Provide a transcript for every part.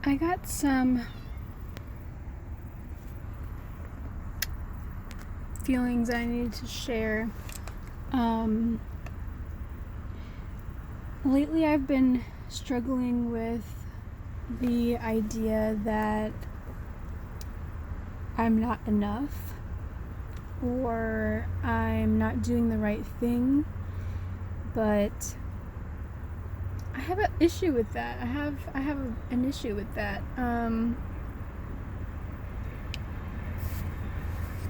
I got some feelings I needed to share. Lately I've been struggling with the idea that I'm not enough, or I'm not doing the right thing, but I have an issue with that. I have an issue with that.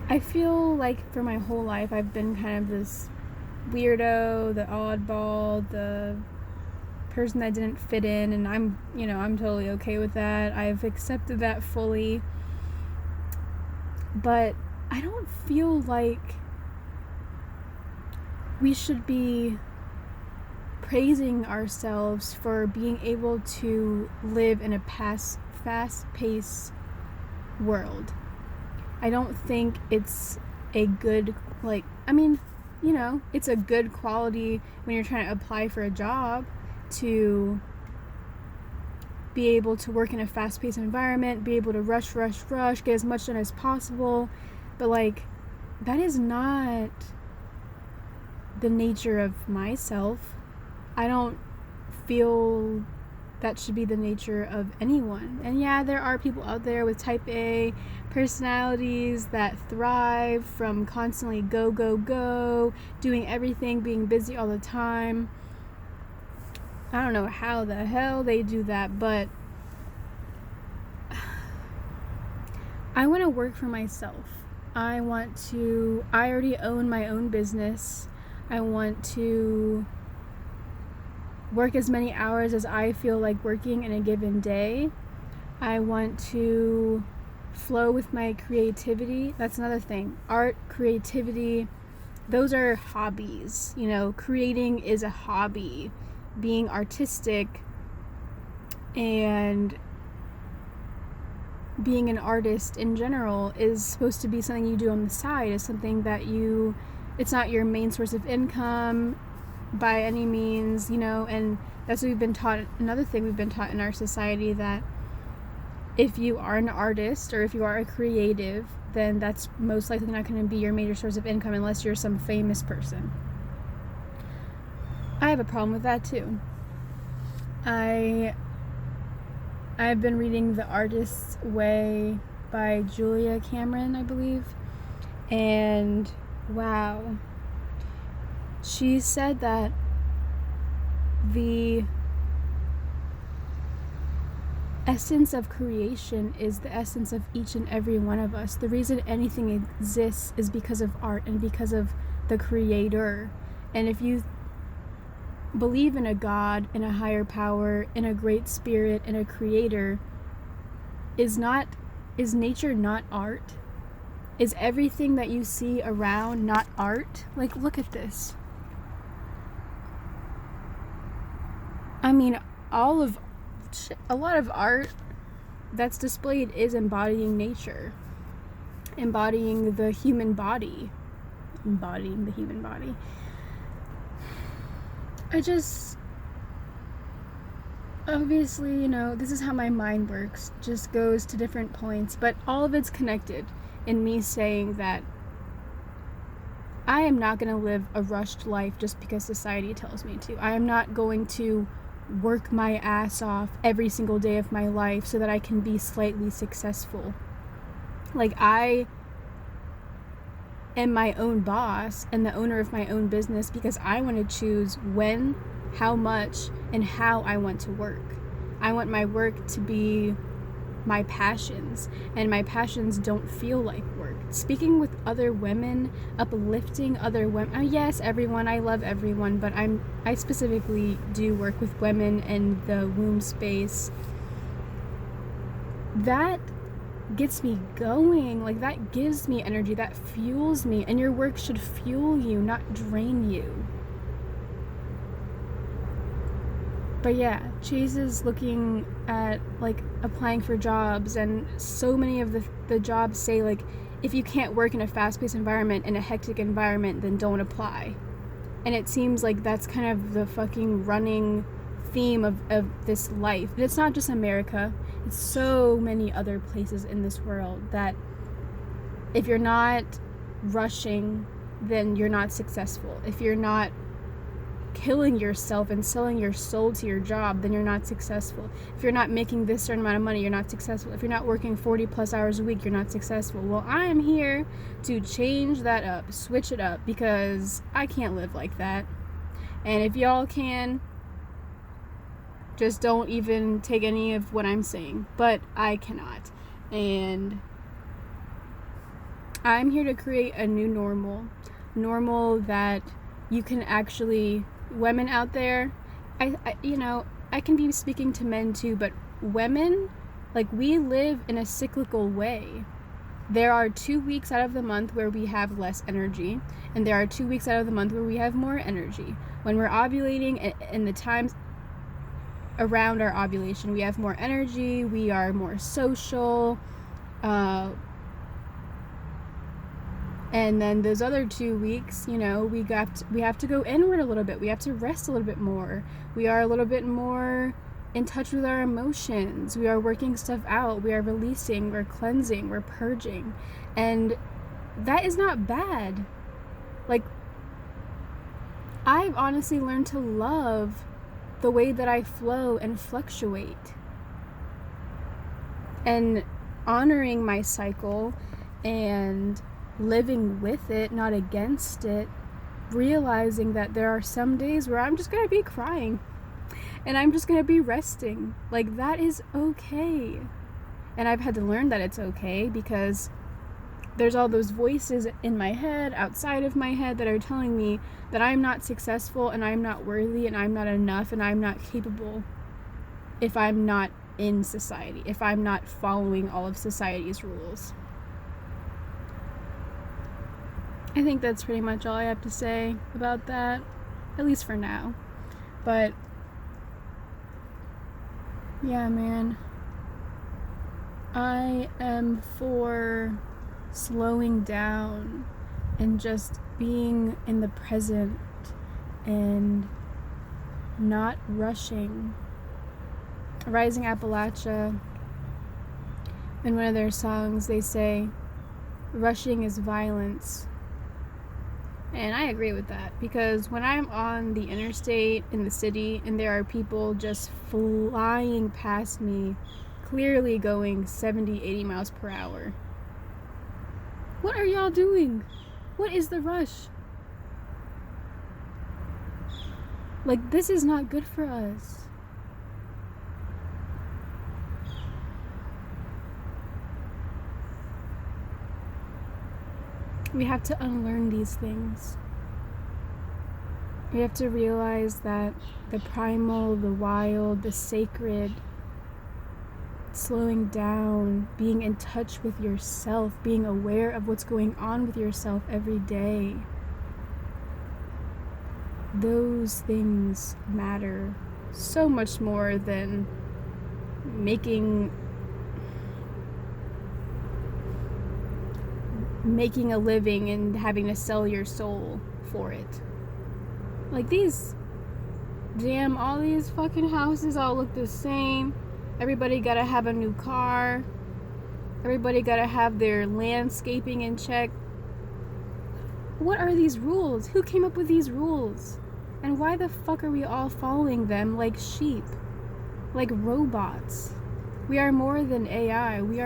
I feel like for my whole life I've been kind of this weirdo, the oddball, the person that didn't fit in, and I'm totally okay with that. I've accepted that fully. But I don't feel like we should be praising ourselves for being able to live in a fast-paced world. I don't think it's a good, it's a good quality when you're trying to apply for a job to be able to work in a fast-paced environment, be able to rush, get as much done as possible. But that is not the nature of myself. I don't feel that should be the nature of anyone. And yeah, there are people out there with type A personalities that thrive from constantly go, doing everything, being busy all the time. I don't know how the hell they do that, but I want to work for myself. I already own my own business. I want to work as many hours as I feel like working in a given day. I want to flow with my creativity. That's another thing. Art, creativity, those are hobbies. Creating is a hobby. Being artistic and being an artist in general is supposed to be something you do on the side. It's something that it's not your main source of income by any means, and that's what we've been taught. Another thing we've been taught in our society, that if you are an artist or if you are a creative, then that's most likely not going to be your major source of income unless you're some famous person. I have a problem with that too. I've been reading The Artist's Way by Julia Cameron, I believe, and wow, she said that the essence of creation is the essence of each and every one of us. The reason anything exists is because of art and because of the creator. And if you believe in a God, in a higher power, in a great spirit, in a creator, is nature not art? Is everything that you see around not art? Look at this. I mean, a lot of art that's displayed is embodying nature, embodying the human body. Obviously, this is how my mind works, just goes to different points, but all of it's connected in me saying that I am not going to live a rushed life just because society tells me to. I am not going to work my ass off every single day of my life so that I can be slightly successful. I am my own boss and the owner of my own business because I want to choose when, how much, and how I want to work. I want my work to be my passions, and my passions don't feel like work. Speaking with other women, uplifting other women. Yes, everyone, I love everyone, but I specifically do work with women in the womb space. That gets me going. That gives me energy, that fuels me, and your work should fuel you, not drain you. But yeah, Chase is looking at applying for jobs, and so many of the jobs say if you can't work in a fast-paced environment, in a hectic environment, then don't apply. And it seems like that's kind of the fucking running theme of this life. And it's not just America, it's so many other places in this world that if you're not rushing, then you're not successful. If you're not killing yourself and selling your soul to your job, then you're not successful. If you're not making this certain amount of money, you're not successful. If you're not working 40 plus hours a week, you're not successful. Well, I am here to change that up, switch it up, because I can't live like that. And if y'all can, just don't even take any of what I'm saying. But I cannot. And I'm here to create a new normal that you can actually, women out there, I can be speaking to men too, but women, like, we live in a cyclical way. There are 2 weeks out of the month where we have less energy, and there are 2 weeks out of the month where we have more energy. When we're ovulating and the times around our ovulation, we have more energy, we are more social, and then those other 2 weeks, we have to go inward a little bit. We have to rest a little bit more. We are a little bit more in touch with our emotions. We are working stuff out. We are releasing. We're cleansing. We're purging. And that is not bad. Like, I've honestly learned to love the way that I flow and fluctuate. And honoring my cycle and living with it, not against it, realizing that there are some days where I'm just gonna be crying and I'm just gonna be resting. Like, that is okay. And I've had to learn that it's okay, because there's all those voices in my head, outside of my head, that are telling me that I'm not successful and I'm not worthy and I'm not enough and I'm not capable if I'm not in society, if I'm not following all of society's rules. I think that's pretty much all I have to say about that, at least for now. But yeah, man, I am for slowing down and just being in the present and not rushing. Rising Appalachia, in one of their songs, they say, rushing is violence. And I agree with that, because when I'm on the interstate in the city and there are people just flying past me, clearly going 70, 80 miles per hour, what are y'all doing? What is the rush? Like, this is not good for us. We have to unlearn these things. We have to realize that the primal, the wild, the sacred, slowing down, being in touch with yourself, being aware of what's going on with yourself every day, those things matter so much more than making a living and having to sell your soul for it. Like, all these fucking houses all look the same. Everybody gotta have a new car. Everybody gotta have their landscaping in check. What are these rules? Who came up with these rules? And why the fuck are we all following them like sheep? Like robots? We are more than AI. We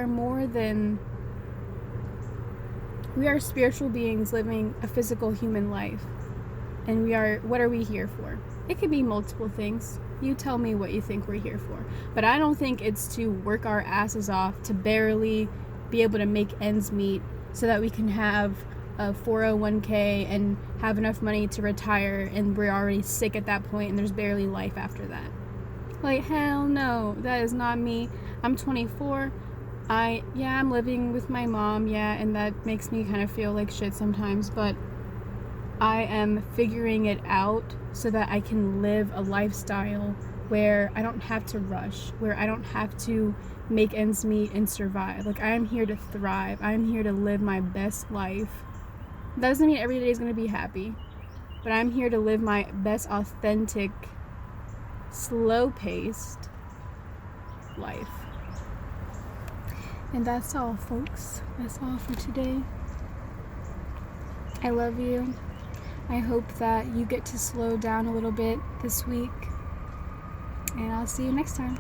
are spiritual beings living a physical human life. And what are we here for? It could be multiple things. You tell me what you think we're here for. But I don't think it's to work our asses off to barely be able to make ends meet so that we can have a 401k and have enough money to retire, and we're already sick at that point and there's barely life after that. Like, hell no, that is not me. I'm 24. I'm living with my mom, and that makes me kind of feel like shit sometimes, but I am figuring it out so that I can live a lifestyle where I don't have to rush, where I don't have to make ends meet and survive. Like, I am here to thrive. I am here to live my best life. That doesn't mean every day is going to be happy, but I'm here to live my best authentic slow-paced life. And that's all, folks. That's all for today. I love you. I hope that you get to slow down a little bit this week. And I'll see you next time.